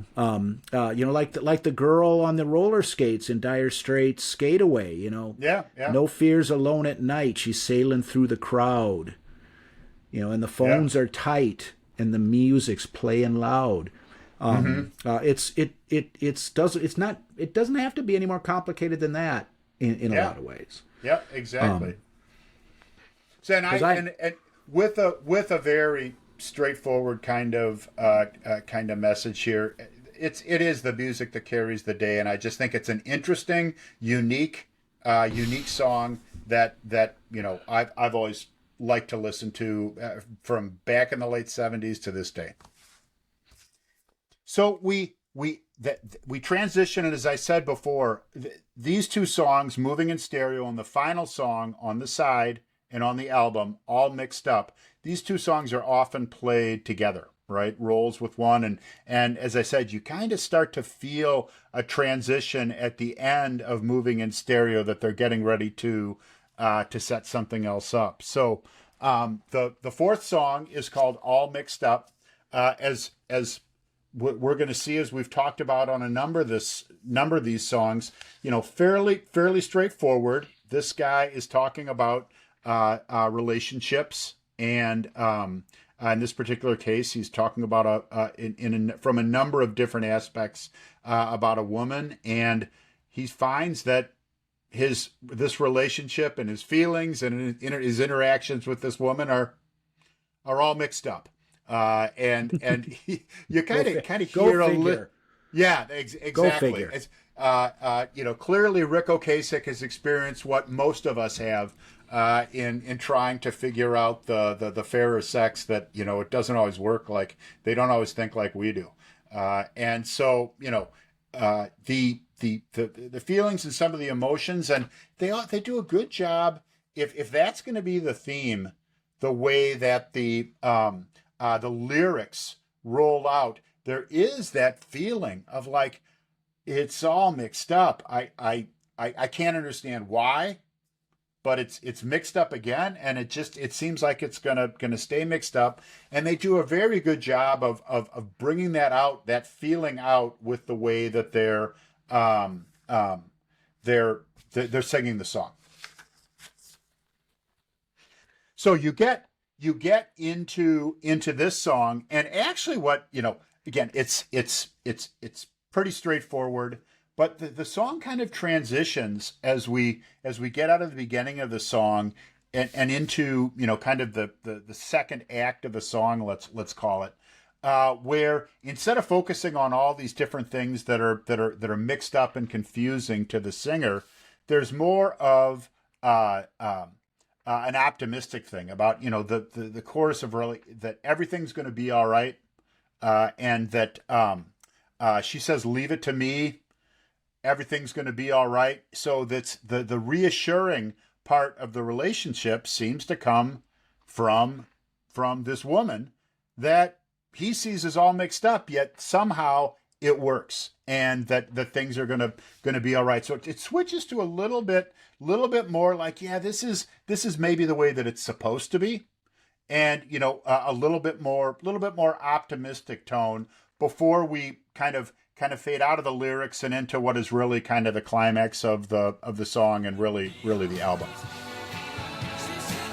the girl on the roller skates in Dire Straits' Skate Away, Yeah. No fears alone at night. She's sailing through the crowd, and the phones are tight and the music's playing loud. It doesn't have to be any more complicated than that in a lot of ways. Yeah, exactly. So and with a very straightforward kind of message here, it is the music that carries the day, and I just think it's an interesting, unique song that I've always liked to listen to from back in the late 70s to this day. So we transition, and as I said before, these two songs, Moving in Stereo and the final song on the side and on the album, all mixed up. These two songs are often played together, right? Rolls with one. And as I said, you kind of start to feel a transition at the end of Moving in Stereo, that they're getting ready to set something else up. So the fourth song is called All Mixed Up. As we're going to see, as we've talked about on a number of these songs, fairly straightforward. This guy is talking about relationships, and in this particular case, he's talking about from a number of different aspects about a woman, and he finds that this relationship and his feelings and his interactions with this woman are all mixed up, and you kind of hear a little. Yeah, exactly. Go figure. It's, clearly Ric Ocasek has experienced what most of us have in trying to figure out the fairer sex, that, it doesn't always work. Like, they don't always think like we do. And so, the feelings and some of the emotions, and they do a good job. If that's going to be the theme, the way that the lyrics roll out, there is that feeling of like, it's all mixed up. I can't understand why, but it's mixed up again, and it seems like it's gonna stay mixed up. And they do a very good job of bringing that out, that feeling out, with the way that they're singing the song. So you get into this song, and actually, what again, it's pretty straightforward. But the song kind of transitions as we get out of the beginning of the song and into kind of the second act of the song, let's call it, where instead of focusing on all these different things that are mixed up and confusing to the singer, there's more of an optimistic thing about the chorus of really that everything's going to be all right, and that she says, "Leave it to me. Everything's going to be all right." So that's the reassuring part of the relationship seems to come from this woman that he sees as all mixed up, yet somehow it works, and that things are going to be all right. So it switches to a little bit more like, yeah, this is maybe the way that it's supposed to be, and a little bit more optimistic tone before we kind of fade out of the lyrics and into what is really kind of the climax of the song, and really the album. She said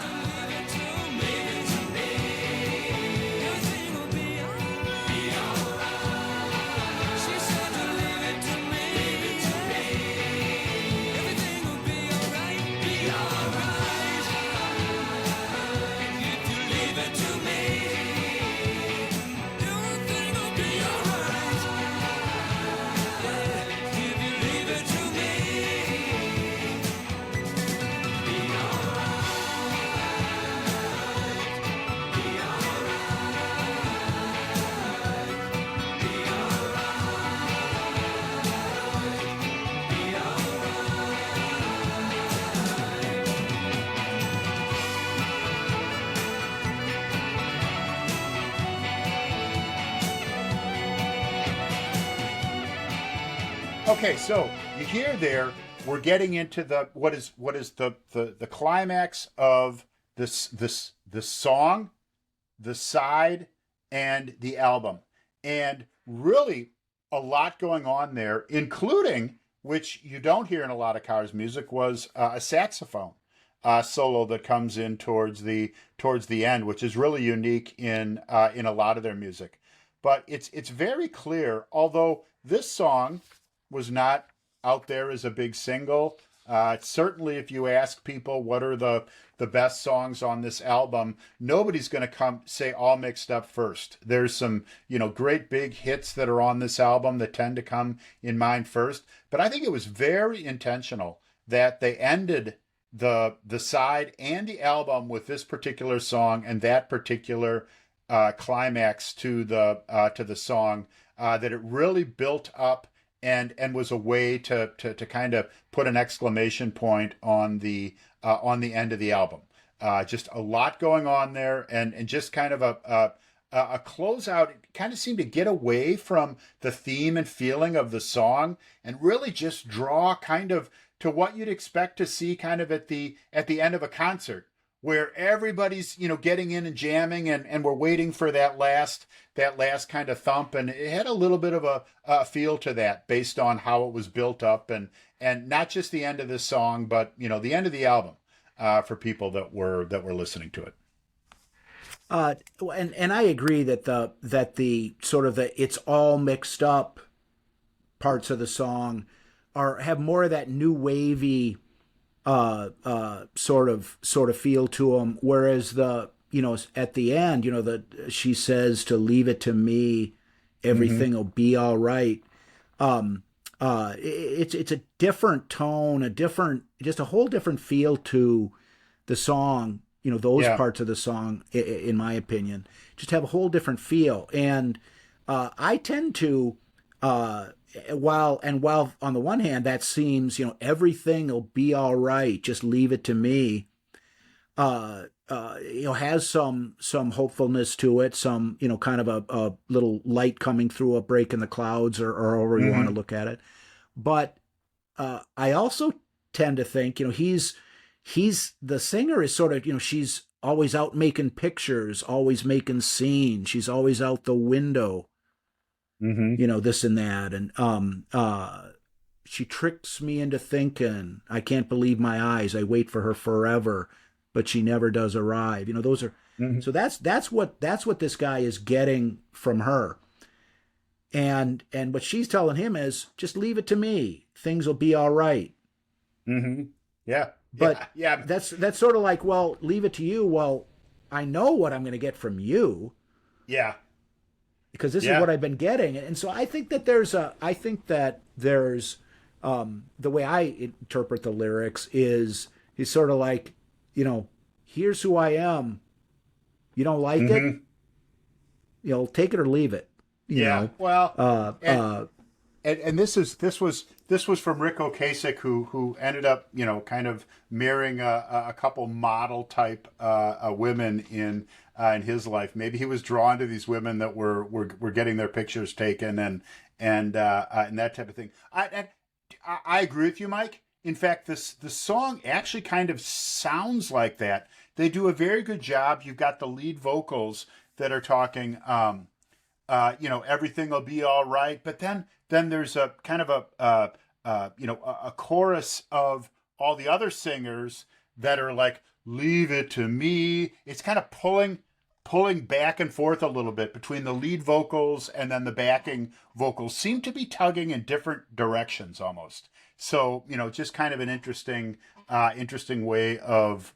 Okay, so you hear there, we're getting into the what is the climax of this song, the side, and the album, and really a lot going on there, including, which you don't hear in a lot of Cars music, was a saxophone solo that comes in towards the end, which is really unique in a lot of their music. But it's very clear, although this song was not out there as a big single. Certainly, if you ask people what are the best songs on this album, nobody's going to come say All Mixed Up first. There's some great big hits that are on this album that tend to come in mind first. But I think it was very intentional that they ended the side and the album with this particular song and that particular climax to the song. That it really built up and was a way to kind of put an exclamation point on the end of the album. Just a lot going on there, and just kind of a closeout. It kind of seemed to get away from the theme and feeling of the song, and really just draw kind of to what you'd expect to see kind of at the end of a concert, where everybody's getting in and jamming, and we're waiting for that last kind of thump, and it had a little bit of a feel to that based on how it was built up, and not just the end of this song, but the end of the album for people that were listening to it. And I agree that the sort of the it's all mixed up parts of the song have more of that new wavy sort of feel to them, whereas at the end, she says to leave it to me, everything will be all right. It's a different tone, just a whole different feel to the song. Those parts of the song, in my opinion, just have a whole different feel. And I tend to, while on the one hand that seems, everything will be all right, just leave it to me, has some hopefulness to it, some, kind of a little light coming through a break in the clouds, or however you want to look at it. But I also tend to think, he's the singer is sort of, she's always out making pictures, always making scenes. She's always out the window, this and that. And she tricks me into thinking, I can't believe my eyes. I wait for her forever, but she never does arrive. Those are, so that's what this guy is getting from her. And what she's telling him is, just leave it to me. Things will be all right. Yeah. But that's sort of like, well, leave it to you. Well, I know what I'm going to get from you. Yeah. Because this is what I've been getting. And so I think that there's the way I interpret the lyrics is he's sort of like, here's who I am. You don't like it? Take it or leave it. You know? Well, and this was from Rick Ocasek, who ended up, kind of marrying a couple model type women in his life. Maybe he was drawn to these women that were getting their pictures taken and that type of thing. I agree with you, Mike. In fact, the song actually kind of sounds like that. They do a very good job. You've got the lead vocals that are talking, everything will be all right. But then there's a kind of a chorus of all the other singers that are like, leave it to me. It's kind of pulling back and forth a little bit between the lead vocals, and then the backing vocals seem to be tugging in different directions almost. So, just kind of an interesting way of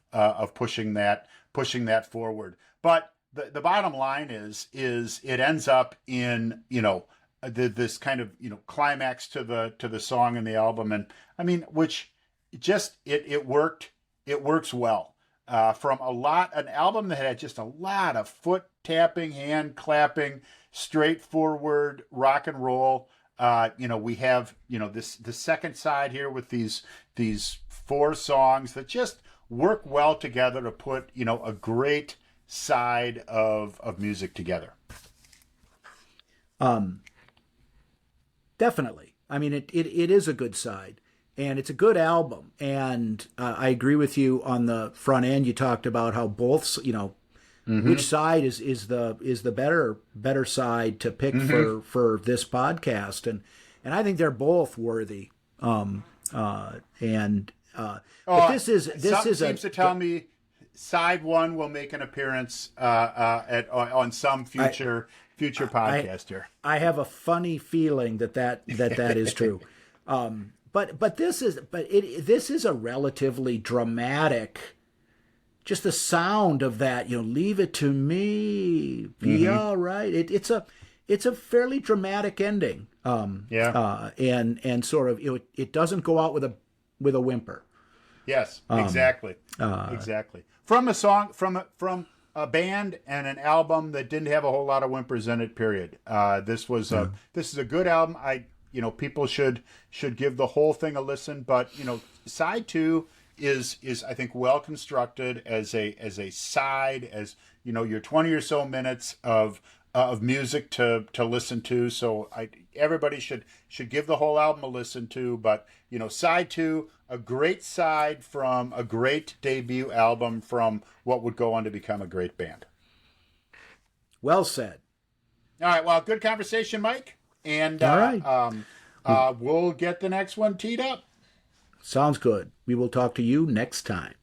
pushing that forward. But the bottom line is it ends up in, this kind of, climax to the song and the album. And I mean, which just, it works well. From an album that had just a lot of foot tapping, hand clapping, straightforward rock and roll. We have, the second side here with these 4 songs that just work well together to put, a great side of music together. Definitely. I mean, it is a good side, and it's a good album. And I agree with you on the front end. You talked about how both, which side is the better side to pick for this podcast, and I think they're both worthy. But this seems to tell me side one will make an appearance on some future podcast here. I have a funny feeling that is true. But this is a relatively dramatic. Just the sound of that, leave it to me, be all right. It's a fairly dramatic ending. And sort of it doesn't go out with a whimper. Yes, exactly, exactly. From a song, from a band and an album that didn't have a whole lot of whimpers in it. Period. This is a good album. People should give the whole thing a listen. But side two is I think well constructed as a side, as your 20 or so minutes of music to listen to. So everybody should give the whole album a listen to. But side two, a great side from a great debut album from what would go on to become a great band. Well said. All right. Well, good conversation, Mike. And all right. We'll get the next one teed up. Sounds good. We will talk to you next time.